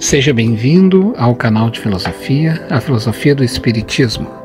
Seja bem-vindo ao canal de filosofia, a filosofia do Espiritismo.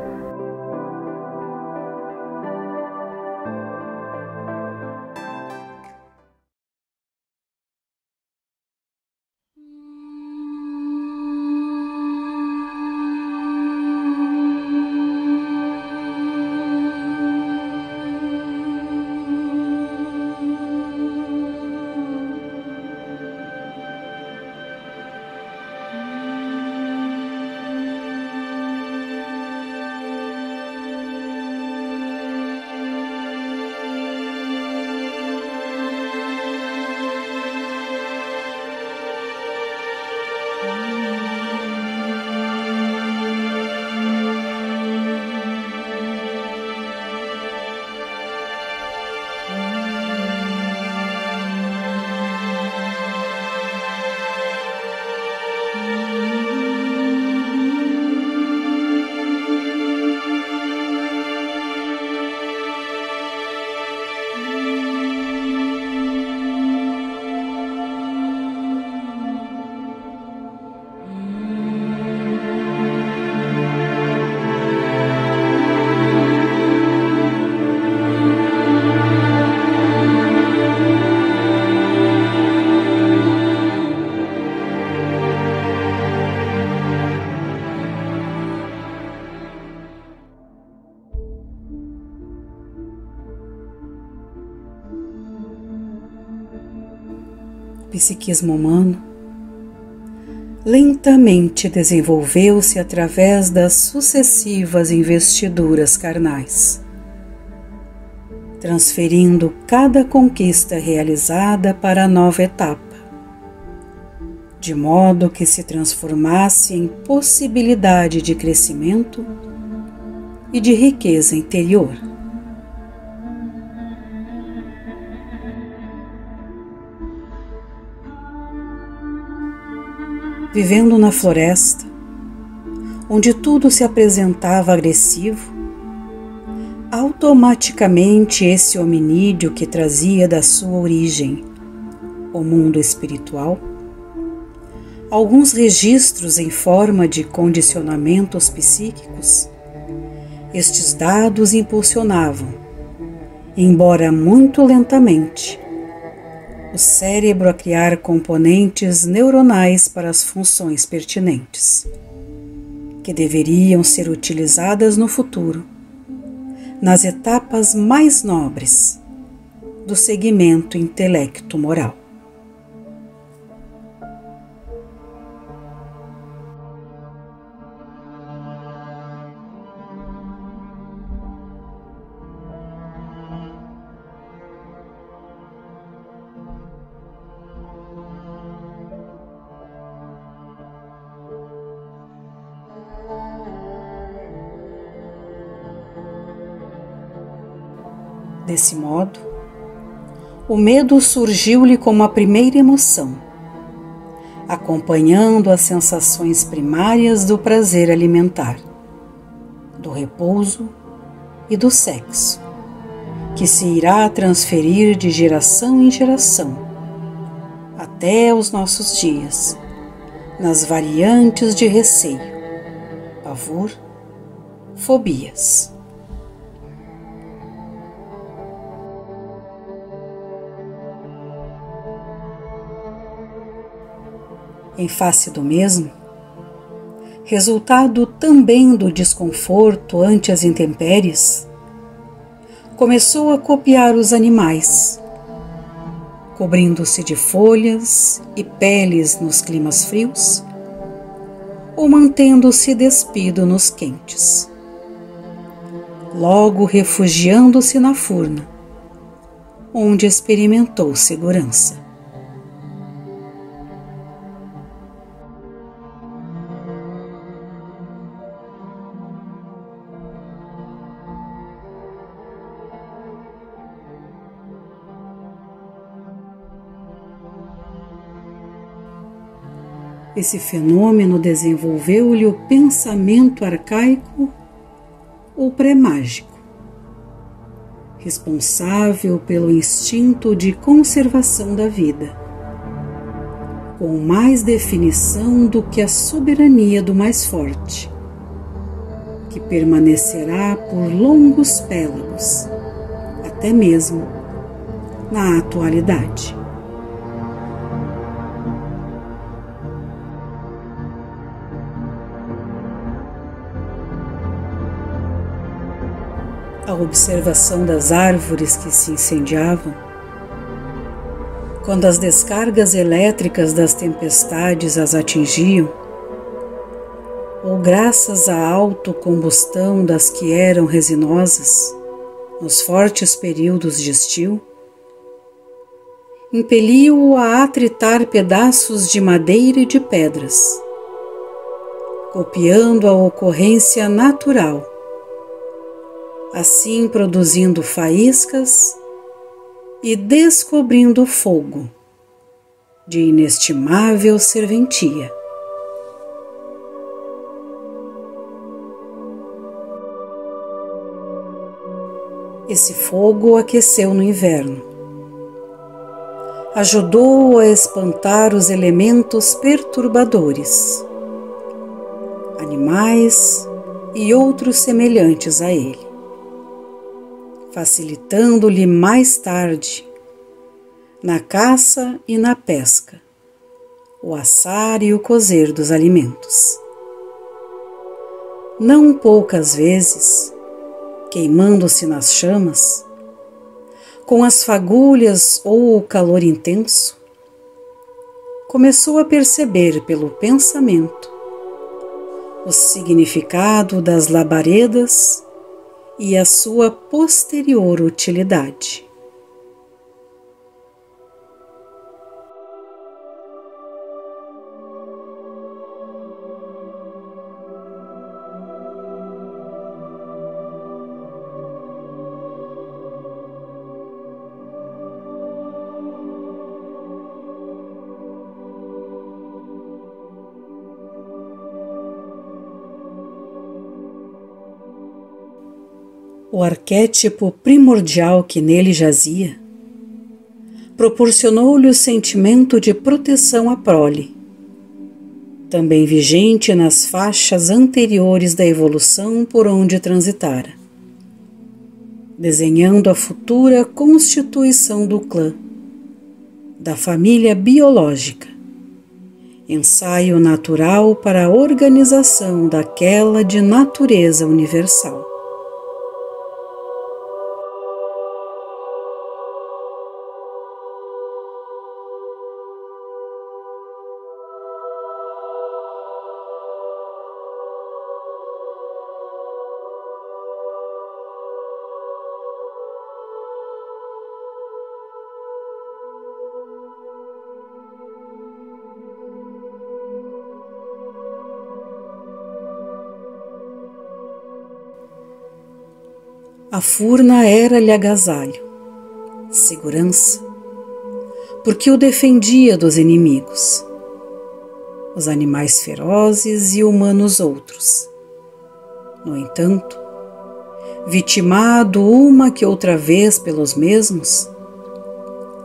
O psiquismo humano lentamente desenvolveu-se através das sucessivas investiduras carnais, transferindo cada conquista realizada para a nova etapa, de modo que se transformasse em possibilidade de crescimento e de riqueza interior. Vivendo na floresta, onde tudo se apresentava agressivo, automaticamente esse hominídeo que trazia da sua origem o mundo espiritual, alguns registros em forma de condicionamentos psíquicos, estes dados impulsionavam, embora muito lentamente, o cérebro a criar componentes neuronais para as funções pertinentes, que deveriam ser utilizadas no futuro, nas etapas mais nobres do segmento intelecto-moral. Desse modo, o medo surgiu-lhe como a primeira emoção, acompanhando as sensações primárias do prazer alimentar, do repouso e do sexo, que se irá transferir de geração em geração, até os nossos dias, nas variantes de receio, pavor, fobias. Em face do mesmo, resultado também do desconforto ante as intempéries, começou a copiar os animais, cobrindo-se de folhas e peles nos climas frios, ou mantendo-se despido nos quentes, logo refugiando-se na furna, onde experimentou segurança. Esse fenômeno desenvolveu-lhe o pensamento arcaico ou pré-mágico, responsável pelo instinto de conservação da vida, com mais definição do que a soberania do mais forte, que permanecerá por longos pélagos, até mesmo na atualidade. A observação das árvores que se incendiavam, quando as descargas elétricas das tempestades as atingiam, ou graças à autocombustão das que eram resinosas nos fortes períodos de estio, impeliu-o a atritar pedaços de madeira e de pedras, copiando a ocorrência natural, assim produzindo faíscas e descobrindo fogo de inestimável serventia. Esse fogo aqueceu no inverno, ajudou a espantar os elementos perturbadores, animais e outros semelhantes a ele, facilitando-lhe mais tarde, na caça e na pesca, o assar e o cozer dos alimentos. Não poucas vezes, queimando-se nas chamas, com as fagulhas ou o calor intenso, começou a perceber pelo pensamento o significado das labaredas e a sua posterior utilidade. O arquétipo primordial que nele jazia proporcionou-lhe o sentimento de proteção à prole, também vigente nas faixas anteriores da evolução por onde transitara, desenhando a futura constituição do clã, da família biológica, ensaio natural para a organização daquela de natureza universal. A furna era-lhe agasalho, segurança, porque o defendia dos inimigos, os animais ferozes e humanos outros. No entanto, vitimado uma que outra vez pelos mesmos,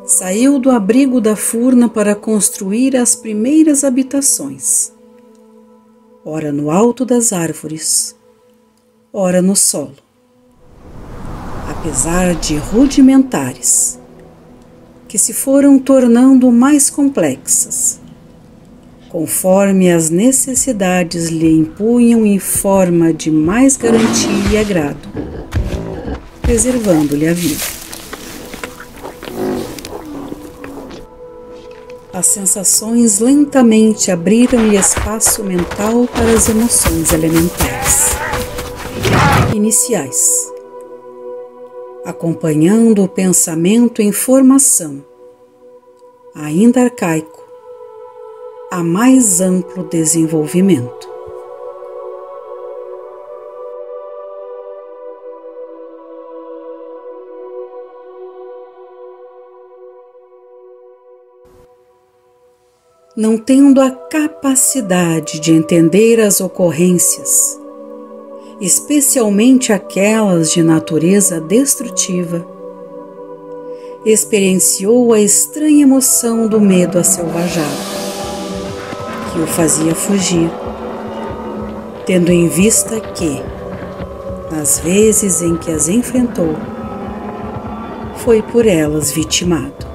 saiu do abrigo da furna para construir as primeiras habitações, ora no alto das árvores, ora no solo. Apesar de rudimentares, que se foram tornando mais complexas, conforme as necessidades lhe impunham em forma de mais garantia e agrado, preservando-lhe a vida. As sensações lentamente abriram-lhe espaço mental para as emoções elementares, iniciais, acompanhando o pensamento em formação, ainda arcaico, a mais amplo desenvolvimento. Não tendo a capacidade de entender as ocorrências, especialmente aquelas de natureza destrutiva, experienciou a estranha emoção do medo asselvajado, que o fazia fugir, tendo em vista que, nas vezes em que as enfrentou, foi por elas vitimado.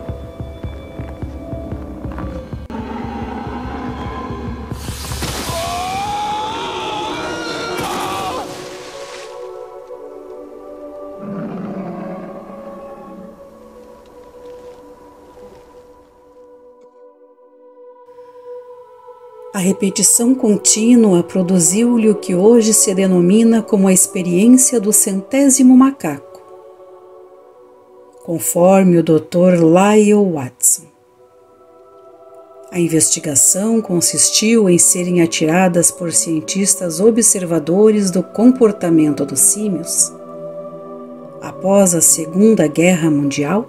A repetição contínua produziu-lhe o que hoje se denomina como a experiência do 100º macaco, conforme o Dr. Lyle Watson. A investigação consistiu em serem atiradas por cientistas observadores do comportamento dos símios, após a Segunda Guerra Mundial,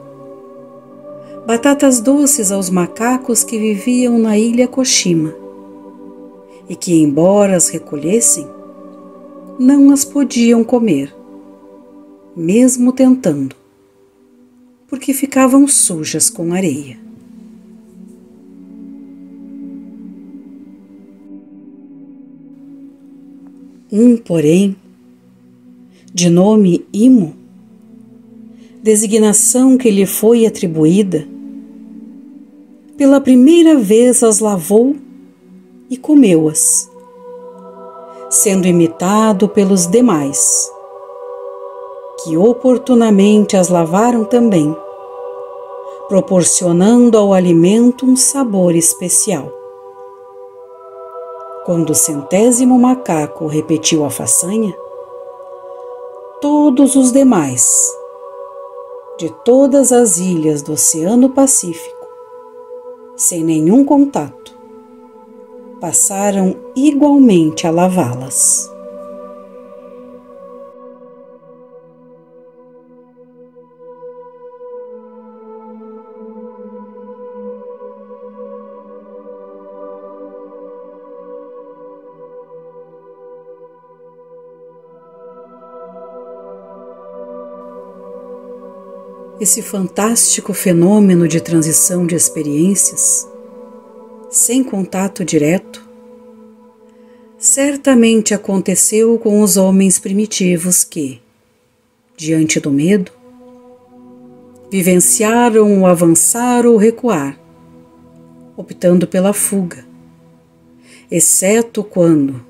batatas doces aos macacos que viviam na ilha Koshima, e que, embora as recolhessem, não as podiam comer, mesmo tentando, porque ficavam sujas com areia. Porém, de nome Imo, designação que lhe foi atribuída, pela primeira vez as lavou e comeu-as, sendo imitado pelos demais, que oportunamente as lavaram também, proporcionando ao alimento um sabor especial. Quando o 100º macaco repetiu a façanha, todos os demais, de todas as ilhas do Oceano Pacífico, sem nenhum contato, passaram igualmente a lavá-las. Esse fantástico fenômeno de transição de experiências, sem contato direto, certamente aconteceu com os homens primitivos que, diante do medo, vivenciaram o avançar ou recuar, optando pela fuga, exceto quando,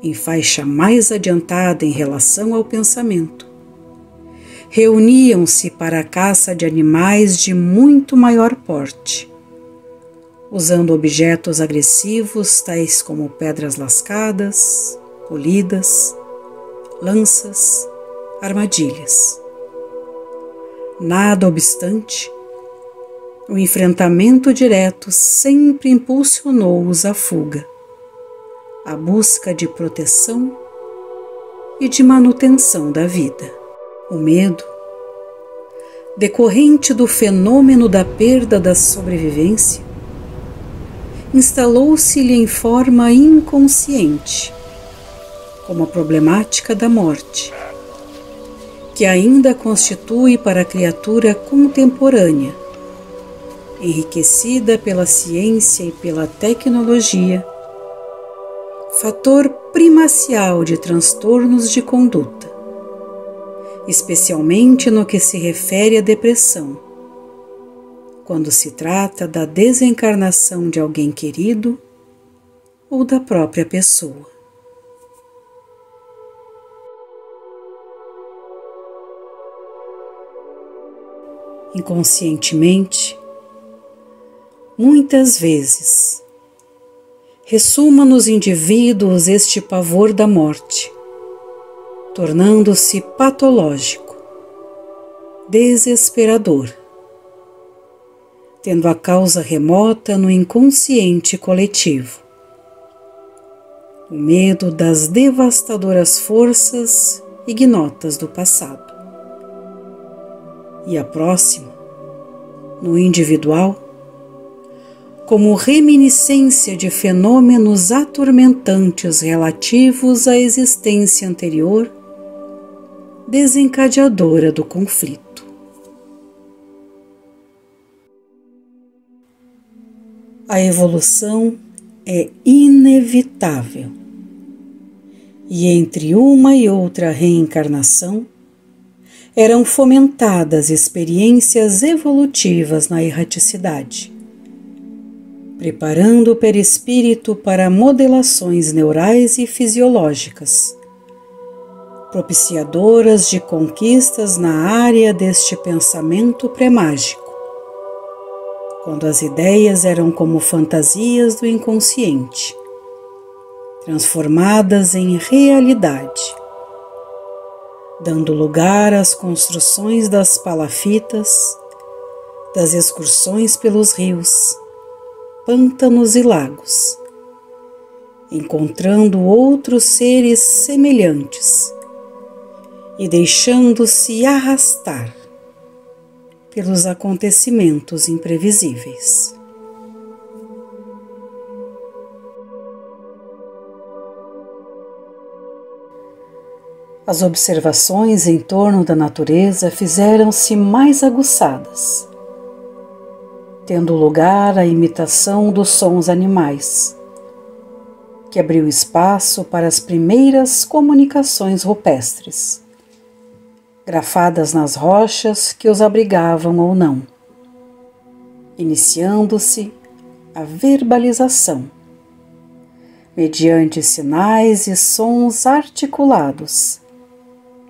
em faixa mais adiantada em relação ao pensamento, reuniam-se para a caça de animais de muito maior porte, usando objetos agressivos tais como pedras lascadas, polidas, lanças, armadilhas. Nada obstante, o enfrentamento direto sempre impulsionou-os à fuga, à busca de proteção e de manutenção da vida. O medo, decorrente do fenômeno da perda da sobrevivência, instalou-se-lhe em forma inconsciente, como a problemática da morte, que ainda constitui para a criatura contemporânea, enriquecida pela ciência e pela tecnologia, fator primacial de transtornos de conduta, especialmente no que se refere à depressão, quando se trata da desencarnação de alguém querido ou da própria pessoa. Inconscientemente, muitas vezes, ressuma nos indivíduos este pavor da morte, tornando-se patológico, desesperador, tendo a causa remota no inconsciente coletivo. O medo das devastadoras forças ignotas do passado. E a próxima, no individual, como reminiscência de fenômenos atormentantes relativos à existência anterior, desencadeadora do conflito. A evolução é inevitável. E entre uma e outra reencarnação, eram fomentadas experiências evolutivas na erraticidade, preparando o perispírito para modelações neurais e fisiológicas, propiciadoras de conquistas na área deste pensamento pré-mágico, quando as ideias eram como fantasias do inconsciente, transformadas em realidade, dando lugar às construções das palafitas, das excursões pelos rios, pântanos e lagos, encontrando outros seres semelhantes e deixando-se arrastar pelos acontecimentos imprevisíveis. As observações em torno da natureza fizeram-se mais aguçadas, tendo lugar a imitação dos sons animais, que abriu espaço para as primeiras comunicações rupestres, grafadas nas rochas que os abrigavam ou não, iniciando-se a verbalização, mediante sinais e sons articulados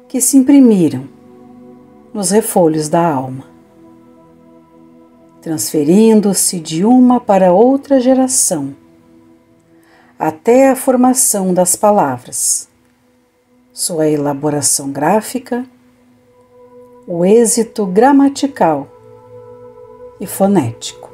que se imprimiram nos refolhos da alma, transferindo-se de uma para outra geração, até a formação das palavras, sua elaboração gráfica, o êxito gramatical e fonético.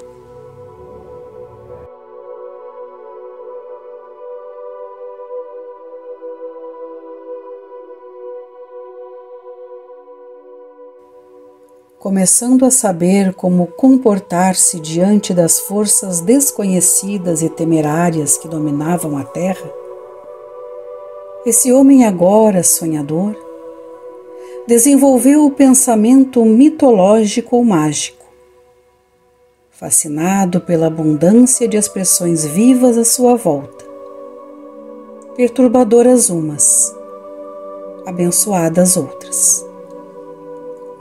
Começando a saber como comportar-se diante das forças desconhecidas e temerárias que dominavam a Terra, esse homem agora sonhador desenvolveu o pensamento mitológico ou mágico, fascinado pela abundância de expressões vivas à sua volta, perturbadoras umas, abençoadas outras,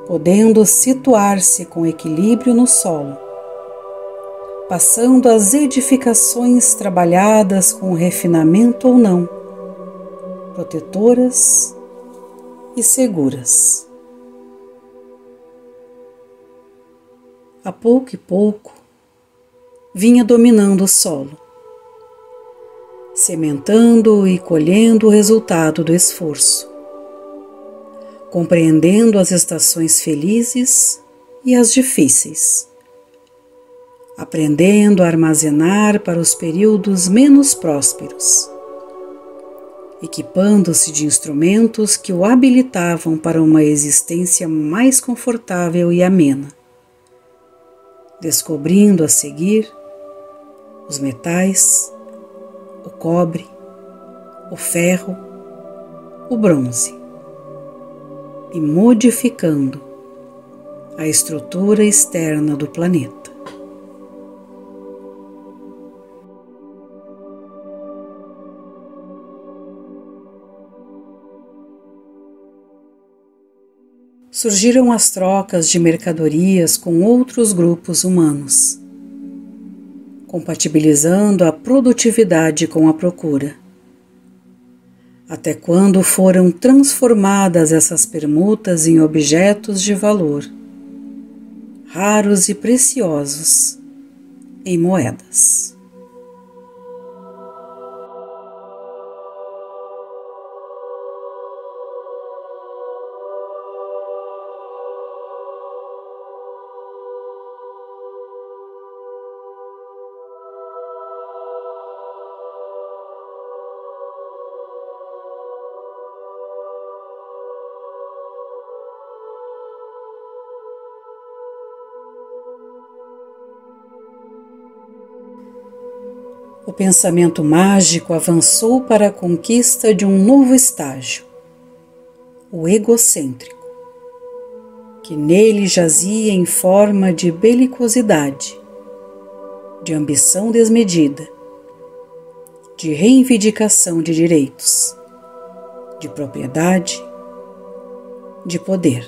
podendo situar-se com equilíbrio no solo, passando as edificações trabalhadas com refinamento ou não, protetoras e seguras. A pouco e pouco, vinha dominando o solo, sementando e colhendo o resultado do esforço, compreendendo as estações felizes e as difíceis, aprendendo a armazenar para os períodos menos prósperos, equipando-se de instrumentos que o habilitavam para uma existência mais confortável e amena, descobrindo a seguir os metais, o cobre, o ferro, o bronze, e modificando a estrutura externa do planeta. Surgiram as trocas de mercadorias com outros grupos humanos, compatibilizando a produtividade com a procura, até quando foram transformadas essas permutas em objetos de valor, raros e preciosos, em moedas. O pensamento mágico avançou para a conquista de um novo estágio, o egocêntrico, que nele jazia em forma de belicosidade, de ambição desmedida, de reivindicação de direitos, de propriedade, de poder.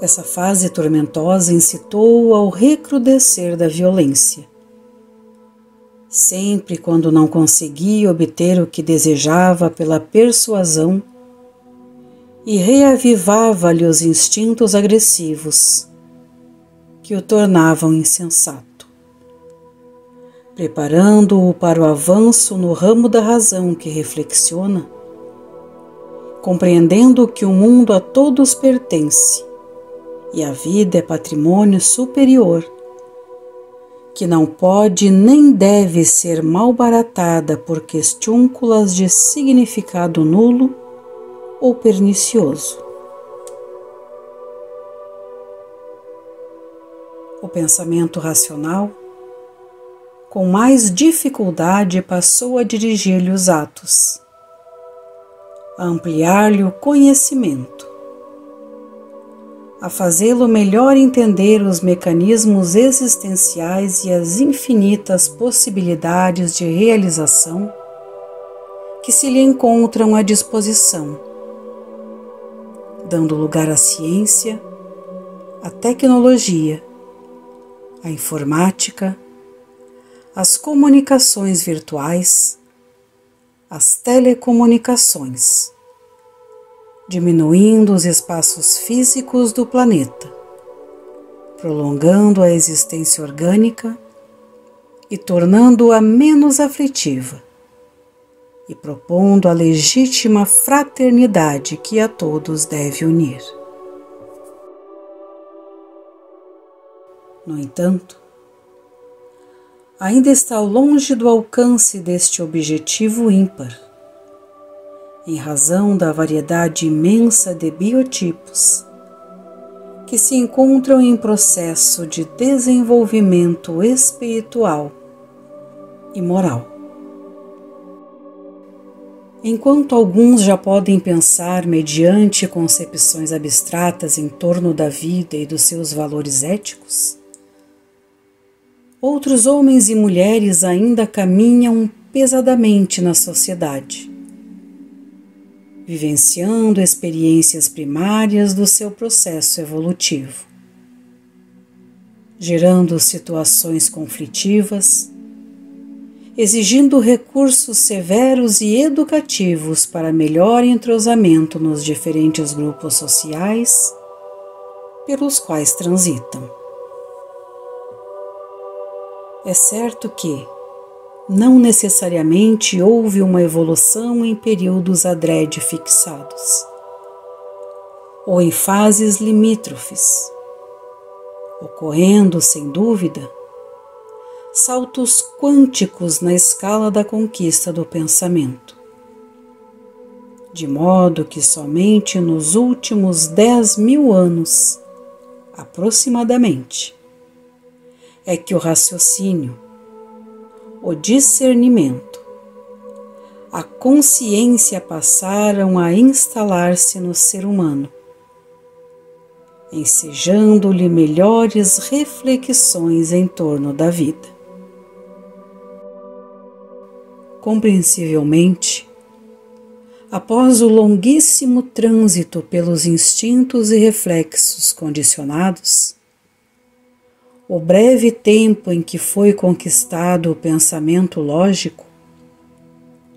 Essa fase tormentosa incitou ao recrudescer da violência. Sempre quando não conseguia obter o que desejava pela persuasão, e reavivava-lhe os instintos agressivos, que o tornavam insensato, preparando-o para o avanço no ramo da razão que reflexiona, compreendendo que o mundo a todos pertence e a vida é patrimônio superior, que não pode nem deve ser malbaratada por questiúnculas de significado nulo ou pernicioso. O pensamento racional, com mais dificuldade, passou a dirigir-lhe os atos, a ampliar-lhe o conhecimento, a fazê-lo melhor entender os mecanismos existenciais e as infinitas possibilidades de realização que se lhe encontram à disposição, dando lugar à ciência, à tecnologia, à informática, às comunicações virtuais, às telecomunicações, diminuindo os espaços físicos do planeta, prolongando a existência orgânica e tornando-a menos aflitiva, e propondo a legítima fraternidade que a todos deve unir. No entanto, ainda está longe do alcance deste objetivo ímpar, em razão da variedade imensa de biotipos que se encontram em processo de desenvolvimento espiritual e moral. Enquanto alguns já podem pensar mediante concepções abstratas em torno da vida e dos seus valores éticos, outros homens e mulheres ainda caminham pesadamente na sociedade, vivenciando experiências primárias do seu processo evolutivo, gerando situações conflitivas, exigindo recursos severos e educativos para melhor entrosamento nos diferentes grupos sociais pelos quais transitam. É certo que não necessariamente houve uma evolução em períodos adrede fixados, ou em fases limítrofes, ocorrendo, sem dúvida, saltos quânticos na escala da conquista do pensamento, de modo que somente nos últimos 10.000 anos, aproximadamente, é que o raciocínio, o discernimento, a consciência passaram a instalar-se no ser humano, ensejando-lhe melhores reflexões em torno da vida. Compreensivelmente, após o longuíssimo trânsito pelos instintos e reflexos condicionados, o breve tempo em que foi conquistado o pensamento lógico,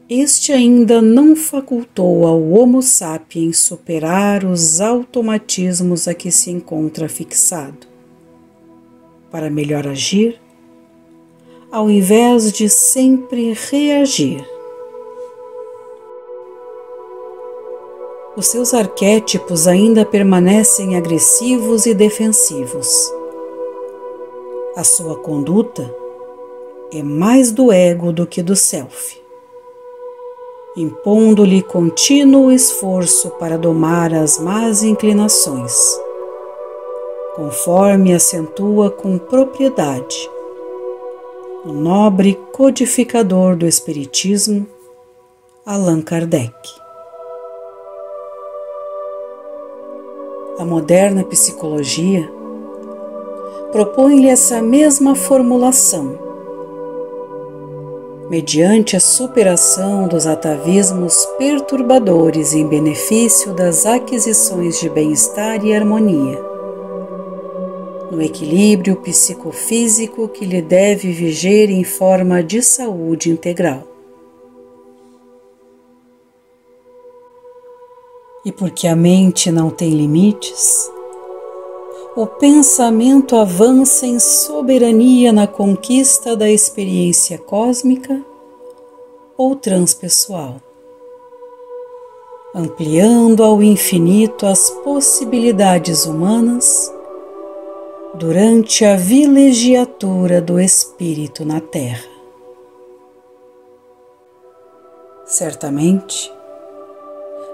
este ainda não facultou ao Homo sapiens superar os automatismos a que se encontra fixado, para melhor agir, ao invés de sempre reagir. Os seus arquétipos ainda permanecem agressivos e defensivos. A sua conduta é mais do ego do que do self, impondo-lhe contínuo esforço para domar as más inclinações, conforme acentua com propriedade o nobre codificador do Espiritismo, Allan Kardec. A moderna psicologia propõe-lhe essa mesma formulação, mediante a superação dos atavismos perturbadores em benefício das aquisições de bem-estar e harmonia, no equilíbrio psicofísico que lhe deve viger em forma de saúde integral. E porque a mente não tem limites, o pensamento avança em soberania na conquista da experiência cósmica ou transpessoal, ampliando ao infinito as possibilidades humanas durante a vilegiatura do espírito na Terra. Certamente,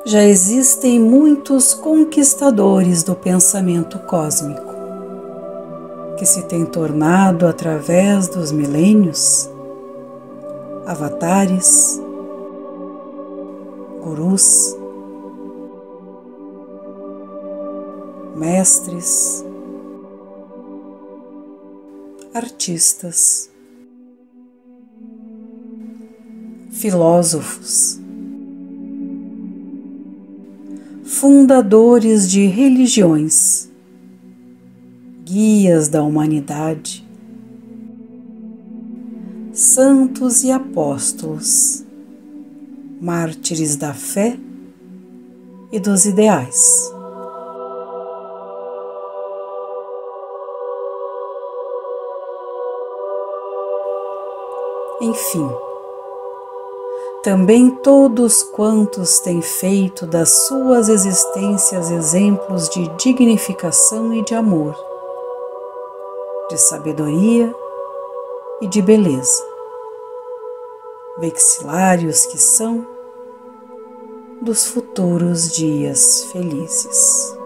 já existem muitos conquistadores do pensamento cósmico, que se têm tornado, através dos milênios, avatares, gurus, mestres, artistas, filósofos, fundadores de religiões, guias da humanidade, santos e apóstolos, mártires da fé e dos ideais. Enfim, também todos quantos têm feito das suas existências exemplos de dignificação e de amor, de sabedoria e de beleza, vexilários que são dos futuros dias felizes.